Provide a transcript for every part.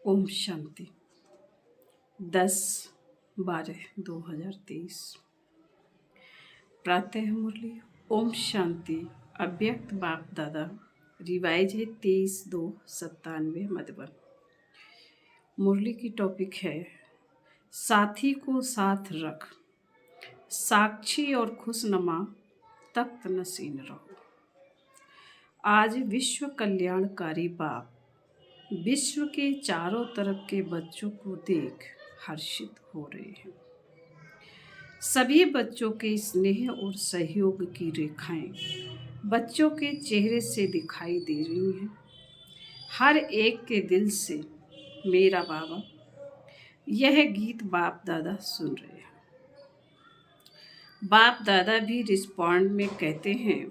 ओम शांति। 10/12/2023 प्रातः मुरली। ओम शांति। अव्यक्त बाप दादा। रिवाइज है 23/2/97 मधुबन। मुरली की टॉपिक है साथी को साथ रख, साक्षी और खुशनुमा तख्त नशीन रहो। आज विश्व कल्याणकारी बाप विश्व के चारों तरफ के बच्चों को देख हर्षित हो रहे हैं। सभी बच्चों के स्नेह और सहयोग की रेखाएं बच्चों के चेहरे से दिखाई दे रही हैं। हर एक के दिल से मेरा बाबा, यह गीत बाप दादा सुन रहे हैं। बाप दादा भी रिस्पॉन्ड में कहते हैं,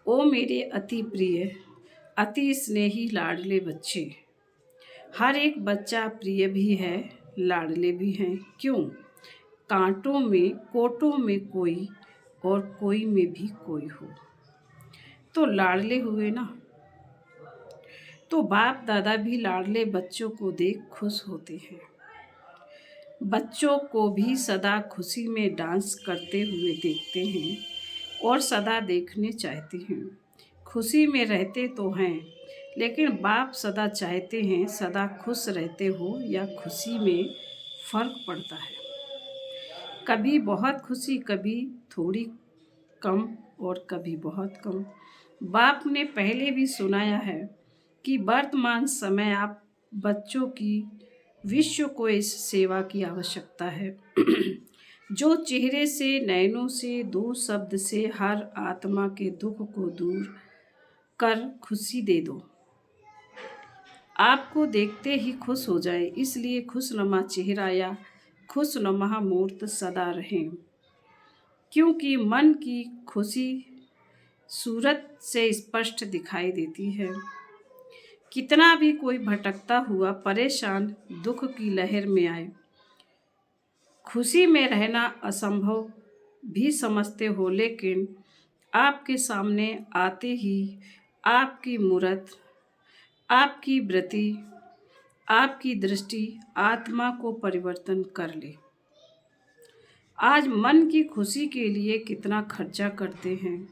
ओ मेरे अति प्रिय अति स्नेही लाडले बच्चे। हर एक बच्चा प्रिय भी है, लाडले भी हैं। क्यों? कांटों में कोटों में कोई और कोई में भी कोई हो तो लाडले हुए ना। तो बाप दादा भी लाडले बच्चों को देख खुश होते हैं। बच्चों को भी सदा खुशी में डांस करते हुए देखते हैं और सदा देखने चाहते हैं। खुशी में रहते तो हैं, लेकिन बाप सदा चाहते हैं सदा खुश रहते हो या खुशी में फर्क पड़ता है। कभी बहुत खुशी, कभी थोड़ी कम और कभी बहुत कम। बाप ने पहले भी सुनाया है कि वर्तमान समय आप बच्चों की विश्व को इस सेवा की आवश्यकता है जो चेहरे से, नैनों से, दो शब्द से हर आत्मा के दुख को दूर कर खुशी दे दो। आपको देखते ही खुश हो जाए, इसलिए खुशनुमा चेहरा या खुशनुमा मूर्त सदा रहें, क्योंकि मन की खुशी सूरत से स्पष्ट दिखाई देती है। कितना भी कोई भटकता हुआ परेशान दुख की लहर में आए, खुशी में रहना असंभव भी समझते हो, लेकिन आपके सामने आते ही आपकी मूरत, आपकी वृत्ति, आपकी दृष्टि आत्मा को परिवर्तन कर ले। आज मन की खुशी के लिए कितना खर्चा करते हैं,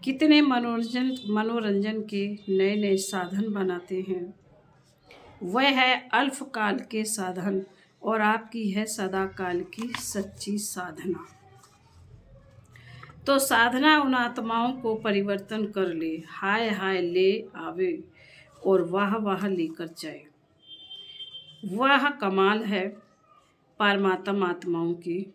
कितने मनोरंजन के नए नए साधन बनाते हैं। वह है अल्पकाल के साधन और आपकी है सदा काल की सच्ची साधना। तो साधना उन आत्माओं को परिवर्तन कर ले, हाय हाय ले आवे और वाह वाह लेकर जाए। वह कमाल है परमात्मा आत्माओं की।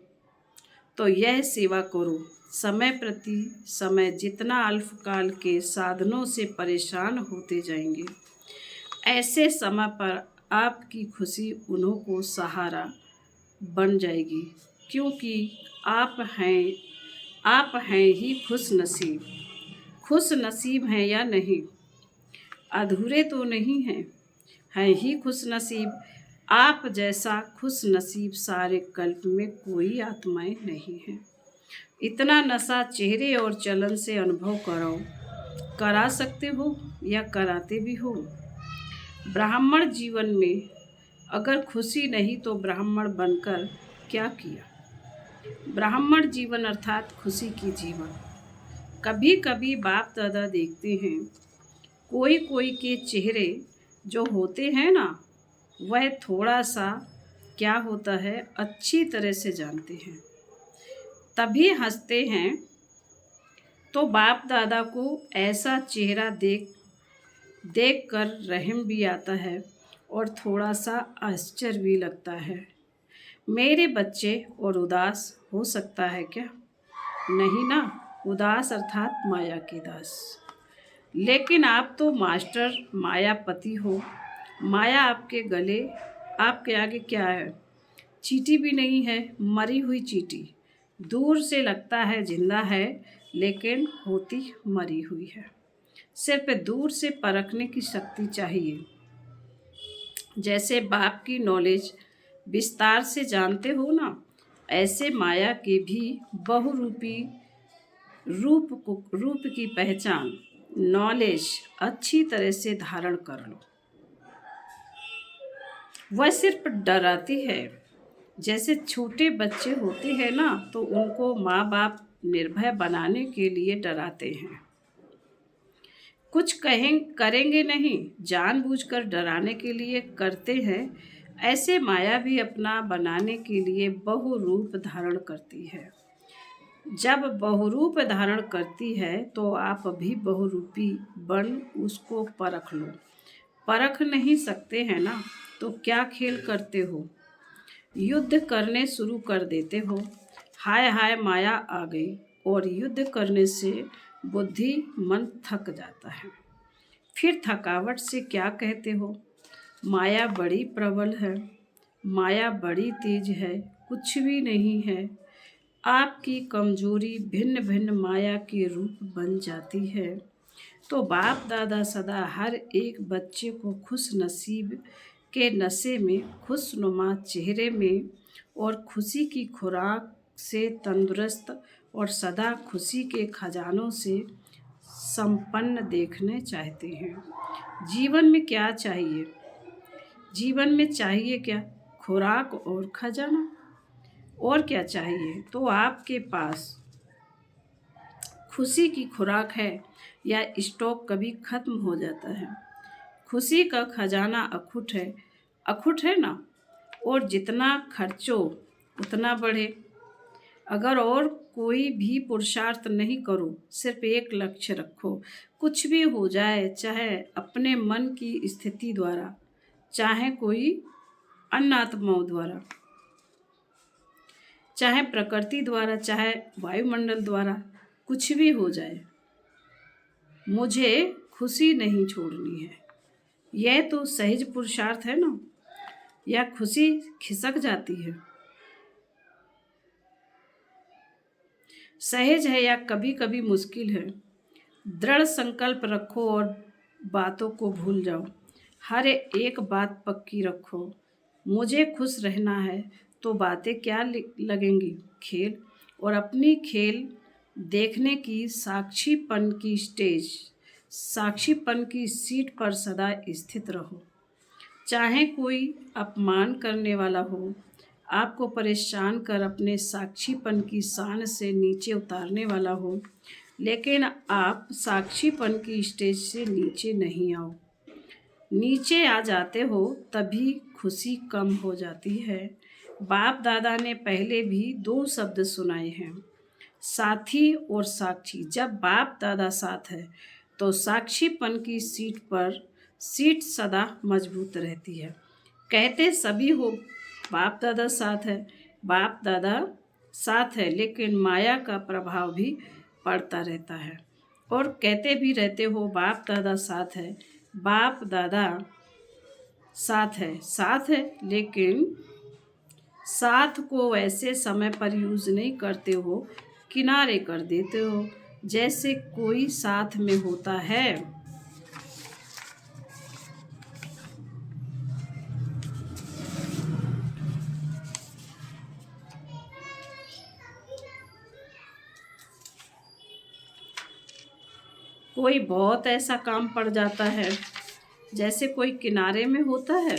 तो यह सेवा करो, समय प्रति समय जितना अल्पकाल के साधनों से परेशान होते जाएंगे, ऐसे समय पर आपकी खुशी उन्हों को सहारा बन जाएगी, क्योंकि आप हैं ही खुश नसीब। खुश नसीब हैं या नहीं, अधूरे तो नहीं हैं, हैं ही खुश नसीब। आप जैसा खुश नसीब सारे कल्प में कोई आत्माएं नहीं हैं। इतना नशा चेहरे और चलन से अनुभव करा सकते हो या कराते भी हो। ब्राह्मण जीवन में अगर खुशी नहीं तो ब्राह्मण बनकर क्या किया। ब्राह्मण जीवन अर्थात खुशी की जीवन। कभी कभी बाप दादा देखते हैं कोई कोई के चेहरे जो होते हैं ना, वह थोड़ा सा क्या होता है अच्छी तरह से जानते हैं, तभी हंसते हैं। तो बाप दादा को ऐसा चेहरा देख कर रहम भी आता है और थोड़ा सा आश्चर्य भी लगता है। मेरे बच्चे और उदास हो सकता है क्या? नहीं ना, उदास अर्थात माया के दास। लेकिन आप तो मास्टर मायापति हो। माया आपके गले, आपके आगे क्या है? चींटी भी नहीं है, मरी हुई चींटी। दूर से लगता है जिंदा है, लेकिन होती मरी हुई है। सिर्फ दूर से परखने की शक्ति चाहिए। जैसे बाप की नॉलेज विस्तार से जानते हो ना, ऐसे माया के भी बहुरूपी रूप की पहचान नॉलेज अच्छी तरह से धारण कर लो। वह सिर्फ डराती है। जैसे छोटे बच्चे होते हैं ना, तो उनको माँ बाप निर्भय बनाने के लिए डराते हैं। कुछ करेंगे नहीं, जानबूझकर डराने के लिए करते हैं। ऐसे माया भी अपना बनाने के लिए बहुरूप धारण करती है। जब बहुरूप धारण करती है तो आप भी बहुरूपी बन उसको परख लो। परख नहीं सकते हैं ना, तो क्या खेल करते हो? युद्ध करने शुरू कर देते हो। हाय हाय माया आ गई, और युद्ध करने से बुद्धि मन थक जाता है। फिर थकावट से क्या कहते हो? माया बड़ी प्रबल है, माया बड़ी तेज है। कुछ भी नहीं है। आपकी कमजोरी भिन्न भिन्न माया के रूप बन जाती है। तो बाप दादा सदा हर एक बच्चे को खुश नसीब के नशे में, खुशनुमा चेहरे में और खुशी की खुराक से तंदुरुस्त और सदा खुशी के खजानों से संपन्न देखने चाहते हैं। जीवन में क्या चाहिए? जीवन में चाहिए क्या? खुराक और खजाना। और क्या चाहिए? तो आपके पास खुशी की खुराक है या स्टॉक कभी खत्म हो जाता है? खुशी का खजाना अखुट है ना, और जितना खर्चो उतना बढ़े। अगर और कोई भी पुरुषार्थ नहीं करो, सिर्फ एक लक्ष्य रखो। कुछ भी हो जाए, चाहे अपने मन की स्थिति द्वारा, चाहे कोई अन्य आत्माओं द्वारा, चाहे प्रकृति द्वारा, चाहे वायुमंडल द्वारा, कुछ भी हो जाए, मुझे खुशी नहीं छोड़नी है। यह तो सहज पुरुषार्थ है ना, या खुशी खिसक जाती है? सहज है या कभी कभी मुश्किल है? दृढ़ संकल्प रखो और बातों को भूल जाओ। हर एक बात पक्की रखो। मुझे खुश रहना है, तो बातें क्या लगेंगी? खेल। और अपनी खेल देखने की साक्षीपन की सीट पर सदा स्थित रहो। चाहे कोई अपमान करने वाला हो, आपको परेशान कर अपने साक्षीपन की शान से नीचे उतारने वाला हो, लेकिन आप साक्षीपन की स्टेज से नीचे नहीं आओ। नीचे आ जाते हो तभी खुशी कम हो जाती है। बाप दादा ने पहले भी 2 शब्द सुनाए हैं, साथी और साक्षी। जब बाप दादा साथ है तो साक्षीपन की सीट सदा मजबूत रहती है। कहते सभी हो बाप दादा साथ है, बाप दादा साथ है, लेकिन माया का प्रभाव भी पड़ता रहता है। और कहते भी रहते हो बाप दादा साथ है, बाप दादा साथ है, लेकिन साथ को ऐसे समय पर यूज नहीं करते हो, किनारे कर देते हो जैसे कोई साथ में होता है। कोई बहुत ऐसा काम पड़ जाता है जैसे कोई किनारे में होता है।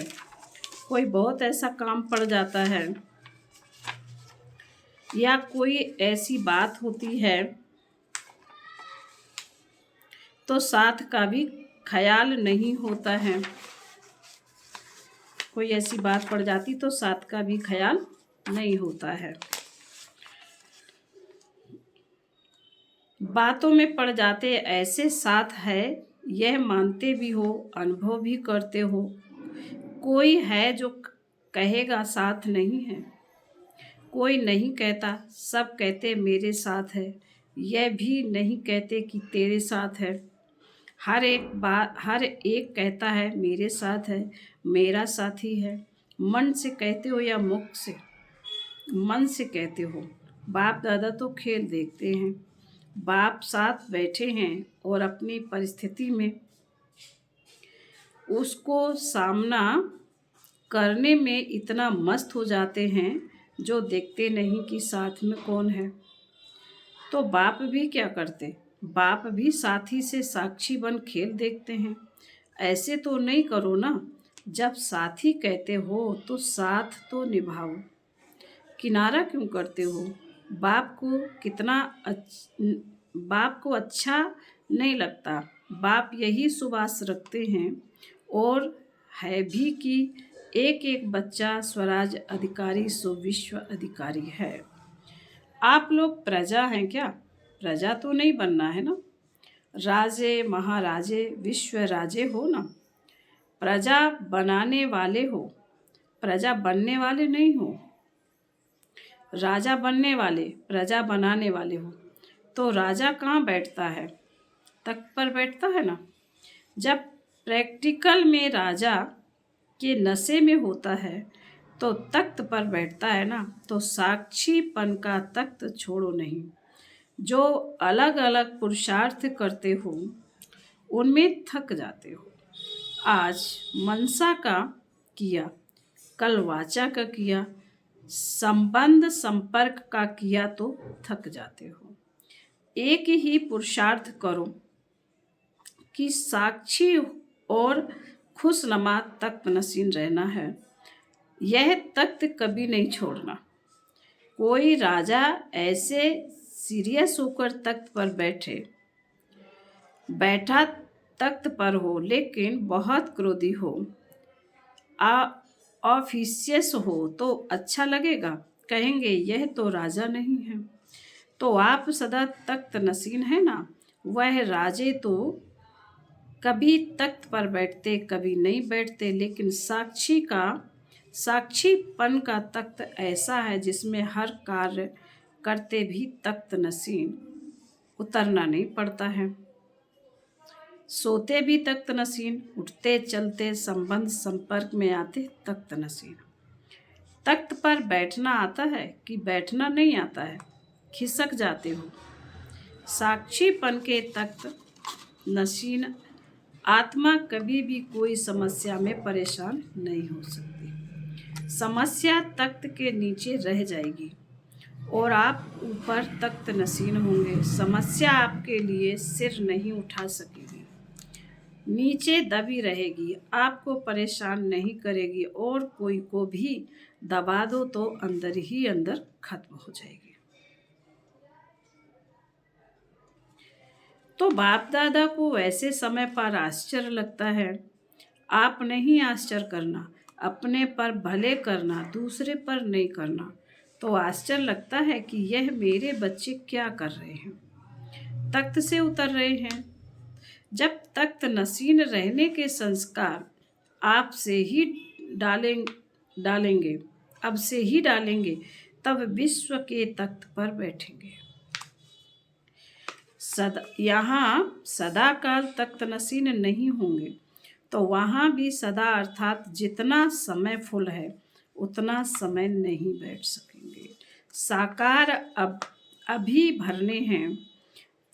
कोई बहुत ऐसा काम पड़ जाता है, या कोई ऐसी बात होती है तो साथ का भी ख्याल नहीं होता है। कोई ऐसी बात पड़ जाती तो साथ का भी ख्याल नहीं होता है। बातों में पड़ जाते ऐसे साथ है, यह मानते भी हो, अनुभव भी करते हो। कोई है जो कहेगा साथ नहीं है, कोई नहीं कहता। सब कहते मेरे साथ है, यह भी नहीं कहते कि तेरे साथ है। हर एक कहता है मेरे साथ है, मेरा साथी है। मन से कहते हो या मुख से? मन से कहते हो। बाप दादा तो खेल देखते हैं। बाप साथ बैठे हैं और अपनी परिस्थिति में उसको सामना करने में इतना मस्त हो जाते हैं, जो देखते नहीं कि साथ में कौन है। तो बाप भी क्या करते? बाप भी साथी से साक्षी बन खेल देखते हैं। ऐसे तो नहीं करो ना। जब साथी कहते हो तो साथ तो निभाओ, किनारा क्यों करते हो? बाप को कितना बाप को अच्छा नहीं लगता। बाप यही सुबास रखते हैं और है भी कि एक एक बच्चा स्वराज अधिकारी सो विश्व अधिकारी है। आप लोग प्रजा हैं क्या? प्रजा तो नहीं बनना है ना। राजे महाराजे विश्व राजे हो ना। प्रजा बनाने वाले हो, प्रजा बनने वाले नहीं हो। राजा बनने वाले, प्रजा बनाने वाले हो। तो राजा कहाँ बैठता है? तख्त पर बैठता है ना। जब प्रैक्टिकल में राजा के नशे में होता है तो तख्त पर बैठता है ना। तो साक्षीपन का तख्त छोड़ो नहीं। जो अलग अलग पुरुषार्थ करते हो उनमें थक जाते हो। आज मनसा का किया, कल वाचा का किया, संबंध संपर्क का किया तो थक जाते हो। एक ही पुरुषार्थ करो कि साक्षी और खुशनमा तख्त नसीन रहना है। यह तख्त कभी नहीं छोड़ना। कोई राजा ऐसे सीरियस होकर तख्त पर बैठा तख्त पर हो लेकिन बहुत क्रोधी हो, ऑफिशियस हो तो अच्छा लगेगा। कहेंगे यह तो राजा नहीं है। तो आप सदा तख्त नसीन है ना। वह राजे तो कभी तख्त पर बैठते कभी नहीं बैठते, लेकिन साक्षीपन का तख्त ऐसा है जिसमें हर कार्य करते भी तख्त नसीन उतरना नहीं पड़ता है। सोते भी तख्त नसीन, उठते चलते संबंध संपर्क में आते तख्त नसीन। तख्त पर बैठना आता है कि बैठना नहीं आता है? खिसक जाते हो। साक्षीपन के तख्त नसीन आत्मा कभी भी कोई समस्या में परेशान नहीं हो सकती। समस्या तख्त के नीचे रह जाएगी और आप ऊपर तख्त नसीन होंगे। समस्या आपके लिए सिर नहीं उठा सकेगी, नीचे दबी रहेगी, आपको परेशान नहीं करेगी और कोई को भी दबा दो तो अंदर ही अंदर खत्म हो जाएगी। तो बाप दादा को ऐसे समय पर आश्चर्य लगता है। आप नहीं आश्चर्य करना, अपने पर भले करना, दूसरे पर नहीं करना। तो आश्चर्य लगता है कि यह मेरे बच्चे क्या कर रहे हैं, तख्त से उतर रहे हैं। जब तख्त नसीन रहने के संस्कार आपसे ही डालेंगे, अब से ही डालेंगे, तब विश्व के तख्त पर बैठेंगे। यहाँ सदा काल तख्त नसीन नहीं होंगे तो वहाँ भी सदा अर्थात जितना समय फुल है उतना समय नहीं बैठ सकेंगे। साकार अभी भरने हैं,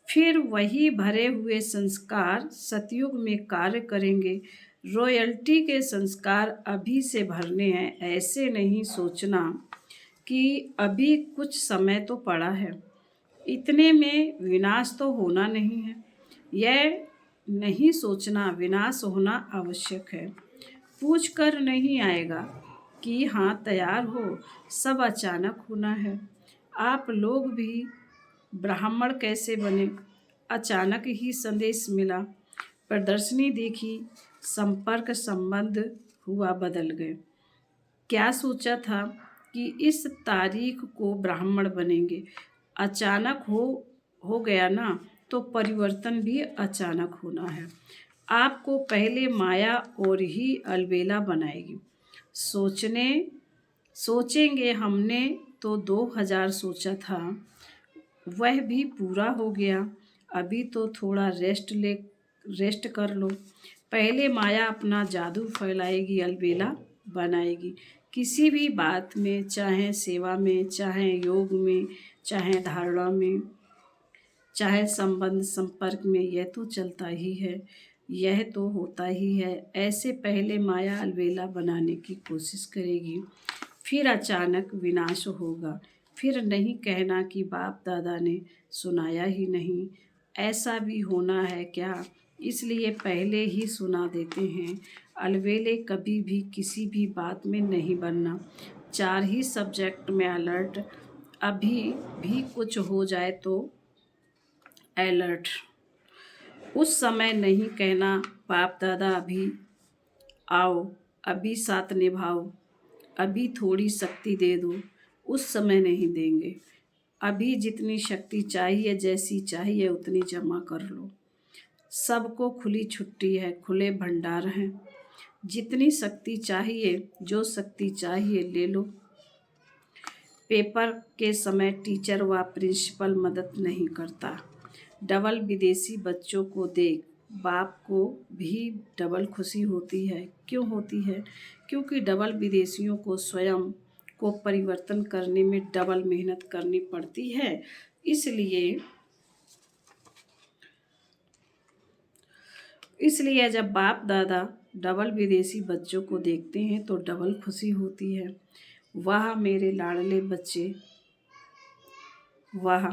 फिर वही भरे हुए संस्कार सतयुग में कार्य करेंगे। रॉयल्टी के संस्कार अभी से भरने हैं। ऐसे नहीं सोचना कि अभी कुछ समय तो पड़ा है, इतने में विनाश तो होना नहीं है। यह नहीं सोचना विनाश होना आवश्यक है। पूछ कर नहीं आएगा कि हाँ तैयार हो, सब अचानक होना है। आप लोग भी ब्राह्मण कैसे बने? अचानक ही संदेश मिला, प्रदर्शनी देखी, संपर्क संबंध हुआ, बदल गए। क्या सोचा था कि इस तारीख को ब्राह्मण बनेंगे, अचानक हो गया ना। तो परिवर्तन भी अचानक होना है। आपको पहले माया और ही अलबेला बनाएगी। सोचेंगे हमने तो 2000 सोचा था, वह भी पूरा हो गया। अभी तो थोड़ा रेस्ट कर लो। पहले माया अपना जादू फैलाएगी, अलबेला बनाएगी। किसी भी बात में, चाहे सेवा में, चाहे योग में, चाहे धारणा में, चाहे संबंध संपर्क में, यह तो चलता ही है, यह तो होता ही है। ऐसे पहले माया अलबेला बनाने की कोशिश करेगी, फिर अचानक विनाश होगा। फिर नहीं कहना कि बाप दादा ने सुनाया ही नहीं। ऐसा भी होना है क्या इसलिए पहले ही सुना देते हैं, अलबेले कभी भी किसी भी बात में नहीं बनना। 4 ही सब्जेक्ट में अलर्ट, अभी भी कुछ हो जाए तो अलर्ट। उस समय नहीं कहना बाप दादा अभी आओ, अभी साथ निभाओ, अभी थोड़ी शक्ति दे दो, उस समय नहीं देंगे। अभी जितनी शक्ति चाहिए, जैसी चाहिए उतनी जमा कर लो। सबको खुली छुट्टी है, खुले भंडार हैं। जितनी शक्ति चाहिए, जो शक्ति चाहिए ले लो। पेपर के समय टीचर व प्रिंसिपल मदद नहीं करता। डबल विदेशी बच्चों को देख बाप को भी डबल खुशी होती है। क्यों होती है? क्योंकि डबल विदेशियों को स्वयं को परिवर्तन करने में डबल मेहनत करनी पड़ती है। इसलिए जब बाप दादा डबल विदेशी बच्चों को देखते हैं तो डबल खुशी होती है। वाह मेरे लाडले बच्चे, वाह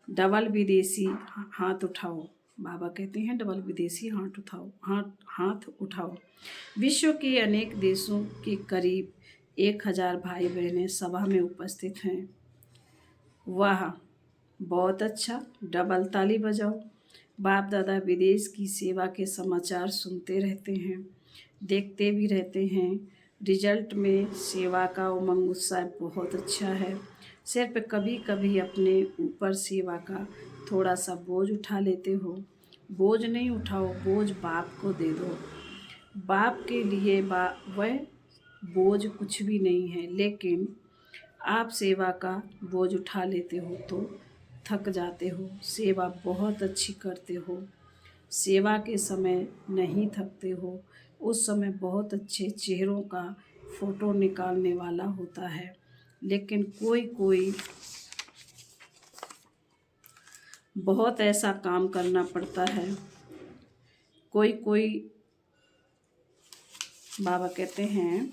डबल विदेशी हाथ उठाओ। बाबा कहते हैं डबल विदेशी हाथ उठाओ। विश्व के अनेक देशों के करीब 1000 भाई बहनें सभा में उपस्थित हैं। वाह बहुत अच्छा, डबल ताली बजाओ। बाप दादा विदेश की सेवा के समाचार सुनते रहते हैं, देखते भी रहते हैं। रिजल्ट में सेवा का उमंग उत्साह बहुत अच्छा है। सिर्फ कभी कभी अपने ऊपर सेवा का थोड़ा सा बोझ उठा लेते हो। बोझ नहीं उठाओ, बोझ बाप को दे दो। बाप के लिए वह बोझ कुछ भी नहीं है, लेकिन आप सेवा का बोझ उठा लेते हो तो थक जाते हो। सेवा बहुत अच्छी करते हो, सेवा के समय नहीं थकते हो। उस समय बहुत अच्छे चेहरों का फोटो निकालने वाला होता है, लेकिन कोई कोई बहुत ऐसा काम करना पड़ता है। कोई कोई बाबा कहते हैं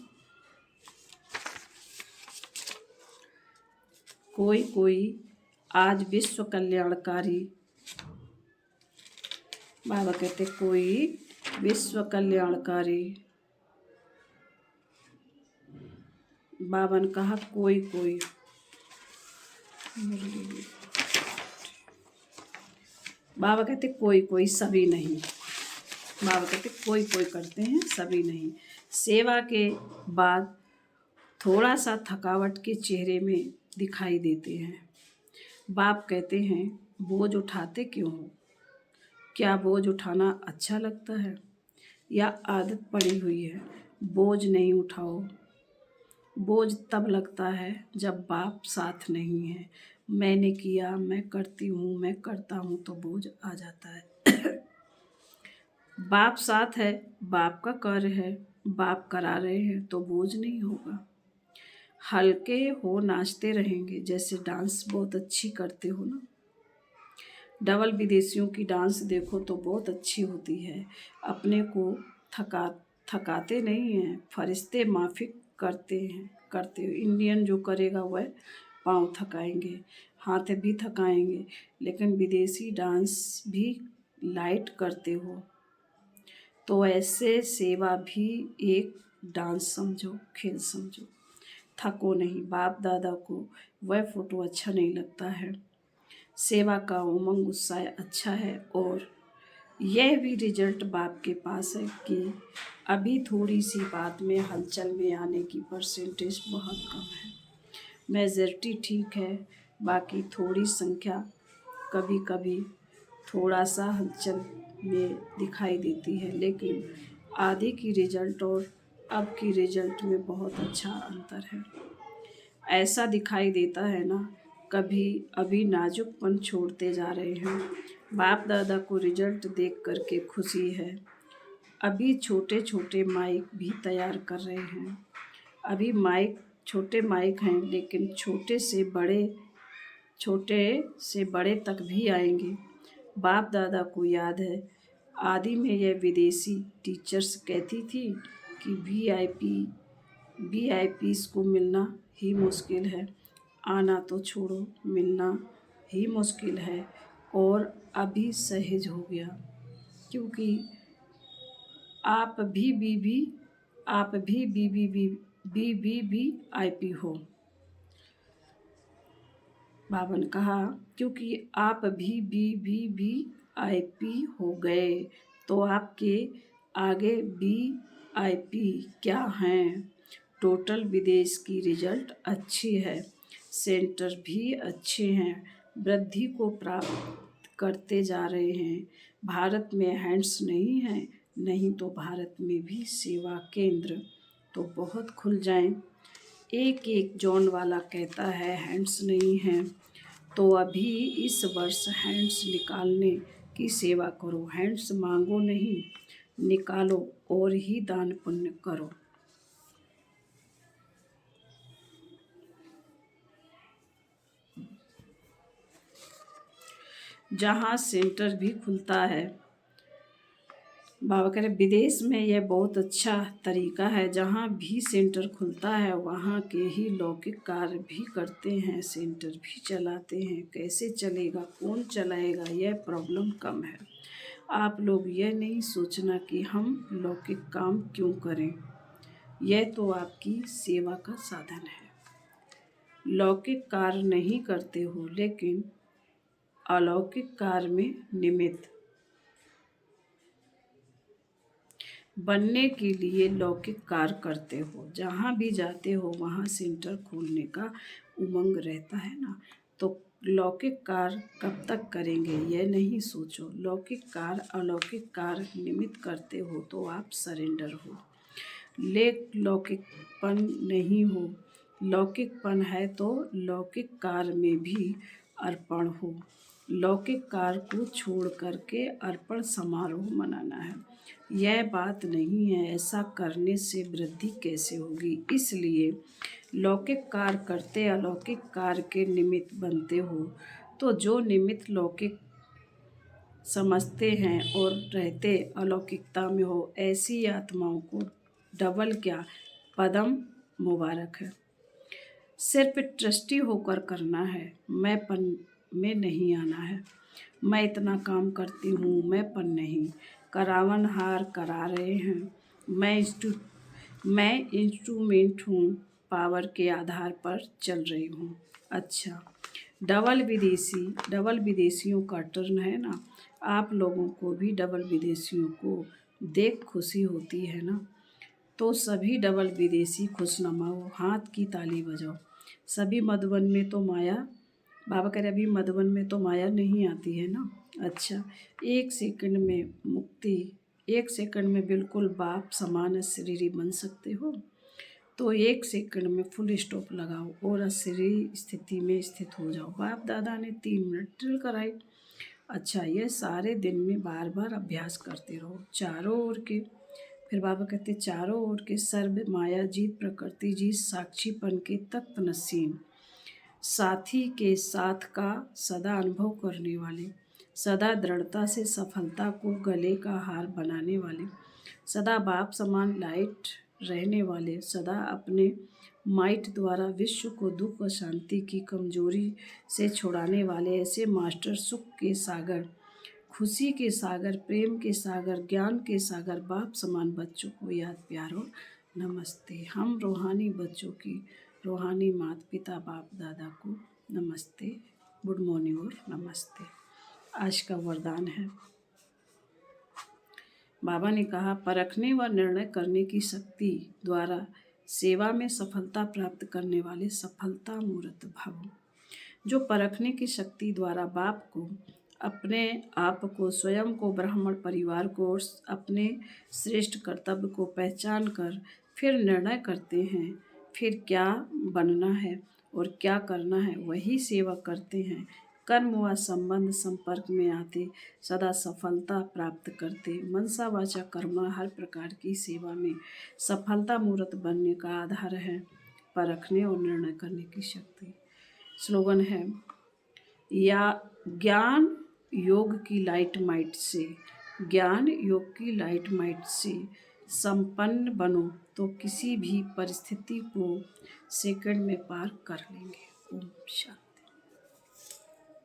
कोई कोई आज विश्व कल्याणकारी, बाबा कहते कोई विश्व कल्याणकारी, बाबा ने कहा कोई कोई, बाबा कहते कोई कोई, सभी नहीं। बाबा कहते कोई कोई करते हैं, सभी नहीं। सेवा के बाद थोड़ा सा थकावट के चेहरे में दिखाई देते हैं। बाप कहते हैं बोझ उठाते क्यों हो? क्या बोझ उठाना अच्छा लगता है या आदत पड़ी हुई है? बोझ नहीं उठाओ। बोझ तब लगता है जब बाप साथ नहीं है। मैंने किया, मैं करती हूँ, मैं करता हूँ तो बोझ आ जाता है। बाप साथ है, बाप का कार्य है, बाप करा रहे हैं तो बोझ नहीं होगा। हल्के हो, नाचते रहेंगे। जैसे डांस बहुत अच्छी करते हो ना, डबल विदेशियों की डांस देखो तो बहुत अच्छी होती है। अपने को थकाते नहीं हैं, फरिश्ते माफिक करते हो। इंडियन जो करेगा वह पाँव थकाएंगे, हाथ भी थकाएंगे, लेकिन विदेशी डांस भी लाइट करते हो। तो ऐसे सेवा भी एक डांस समझो, खेल समझो। थको नहीं। बाप दादा को वह फोटो अच्छा नहीं लगता है। सेवा का उमंग उत्साह अच्छा है, और यह भी रिजल्ट बाप के पास है कि अभी थोड़ी सी बात में हलचल में आने की परसेंटेज बहुत कम है। मेजॉरिटी ठीक है, बाकी थोड़ी संख्या कभी कभी थोड़ा सा हलचल में दिखाई देती है, लेकिन आधे की रिजल्ट और अब की रिजल्ट में बहुत अच्छा अंतर है। ऐसा दिखाई देता है ना, कभी अभी नाजुकपन छोड़ते जा रहे हैं। बाप दादा को रिजल्ट देख कर के खुशी है। अभी छोटे छोटे माइक भी तैयार कर रहे हैं। अभी छोटे माइक हैं, लेकिन छोटे से बड़े तक भी आएंगे। बाप दादा को याद है, आदि में यह विदेशी टीचर्स कहती थी कि वीआईपीस को मिलना ही मुश्किल है, आना तो छोड़ो, मिलना ही मुश्किल है, और अभी सहज हो गया। क्योंकि आप भी वीवीआईपी हो। बाबा ने कहा क्योंकि आप भी वीवीआईपी हो गए तो आपके आगे वीआईपी क्या हैं। टोटल विदेश की रिजल्ट अच्छी है, सेंटर भी अच्छे हैं, वृद्धि को प्राप्त करते जा रहे हैं। भारत में हैंड्स नहीं हैं, नहीं तो भारत में भी सेवा केंद्र तो बहुत खुल जाएं। एक एक जॉन वाला कहता है हैंड्स नहीं हैं, तो अभी इस वर्ष हैंड्स निकालने की सेवा करो। हैंड्स मांगो नहीं, निकालो और ही दान पुण्य करो। जहाँ सेंटर भी खुलता है, बाबा कह रहे विदेश में यह बहुत अच्छा तरीका है। जहाँ भी सेंटर खुलता है वहाँ के ही लौकिक कार्य भी करते हैं, सेंटर भी चलाते हैं। कैसे चलेगा, कौन चलाएगा, यह प्रॉब्लम कम है। आप लोग यह नहीं सोचना कि हम लौकिक काम क्यों करें, यह तो आपकी सेवा का साधन है। लौकिक कार्य नहीं करते हो लेकिन अलौकिक कार्य में निमित्त बनने के लिए लौकिक कार्य करते हो। जहाँ भी जाते हो वहाँ सेंटर खोलने का उमंग रहता है ना, तो लौकिक कार्य कब तक करेंगे यह नहीं सोचो। लौकिक कार्य अलौकिक कार्य निमित्त करते हो तो आप सरेंडर हो। लौकिकपन नहीं हो, लौकिकपन है तो लौकिक कार्य में भी अर्पण हो। लौकिक कार्य को छोड़ करके अर्पण समारोह मनाना है, यह बात नहीं है। ऐसा करने से वृद्धि कैसे होगी। इसलिए लौकिक कार्य करते अलौकिक कार्य के निमित्त बनते हो। तो जो निमित्त लौकिक समझते हैं और रहते अलौकिकता में हो, ऐसी आत्माओं को डबल क्या पदम मुबारक है। सिर्फ ट्रस्टी होकर करना है, मैं पन में नहीं आना है। मैं इतना काम करती हूँ, मैं पन नहीं। करावन हार करा रहे हैं, मैं इंस्ट्रूमेंट हूँ, पावर के आधार पर चल रही हूँ। अच्छा, डबल विदेशियों का टर्न है ना। आप लोगों को भी डबल विदेशियों को देख खुशी होती है ना, तो सभी डबल विदेशी खुशनुमा हो, हाथ की ताली बजाओ। सभी मधुबन में तो माया, बाबा कह रहे अभी मधुबन में तो माया नहीं आती है ना। अच्छा, 1 सेकंड में मुक्ति, 1 सेकंड में बिल्कुल बाप समान शरीरी बन सकते हो। तो 1 सेकंड में फुल स्टॉप लगाओ और अशरीरी स्थिति में स्थित हो जाओ। बाप दादा ने 3 मिनट ड्रिल कराई। अच्छा, यह सारे दिन में बार बार अभ्यास करते रहो। चारों ओर के, फिर बाबा कहते चारों ओर के सर्व माया जीत, प्रकृति जीत, साक्षीपन के तत्व नसीम, साथी के साथ का सदा अनुभव करने वाले, सदा दृढ़ता से सफलता को गले का हार बनाने वाले, सदा बाप समान लाइट रहने वाले, सदा अपने माइट द्वारा विश्व को दुख और शांति की कमजोरी से छुड़ाने वाले, ऐसे मास्टर सुख के सागर, खुशी के सागर, प्रेम के सागर, ज्ञान के सागर, बाप समान बच्चों को याद प्यार और नमस्ते। हम रूहानी बच्चों की रूहानी माता पिता बाप दादा को नमस्ते, गुड मॉर्निंग और नमस्ते। आज का वरदान है, बाबा ने कहा परखने व निर्णय करने की शक्ति द्वारा सेवा में सफलता प्राप्त करने वाले सफलता मूर्त भव। जो परखने की शक्ति द्वारा बाप को, अपने आप को, स्वयं को, ब्राह्मण परिवार को और अपने श्रेष्ठ कर्तव्य को पहचान कर फिर निर्णय करते हैं, फिर क्या बनना है और क्या करना है वही सेवा करते हैं, कर्म व संबंध संपर्क में आते सदा सफलता प्राप्त करते, मनसा वाचा कर्मा हर प्रकार की सेवा में सफलता मूर्त बनने का आधार है परखने और निर्णय करने की शक्ति। स्लोगन है, या ज्ञान योग की लाइट माइट से, ज्ञान योग की लाइट माइट से संपन्न बनो तो किसी भी परिस्थिति को सेकंड में पार कर लेंगे। ओम शांति।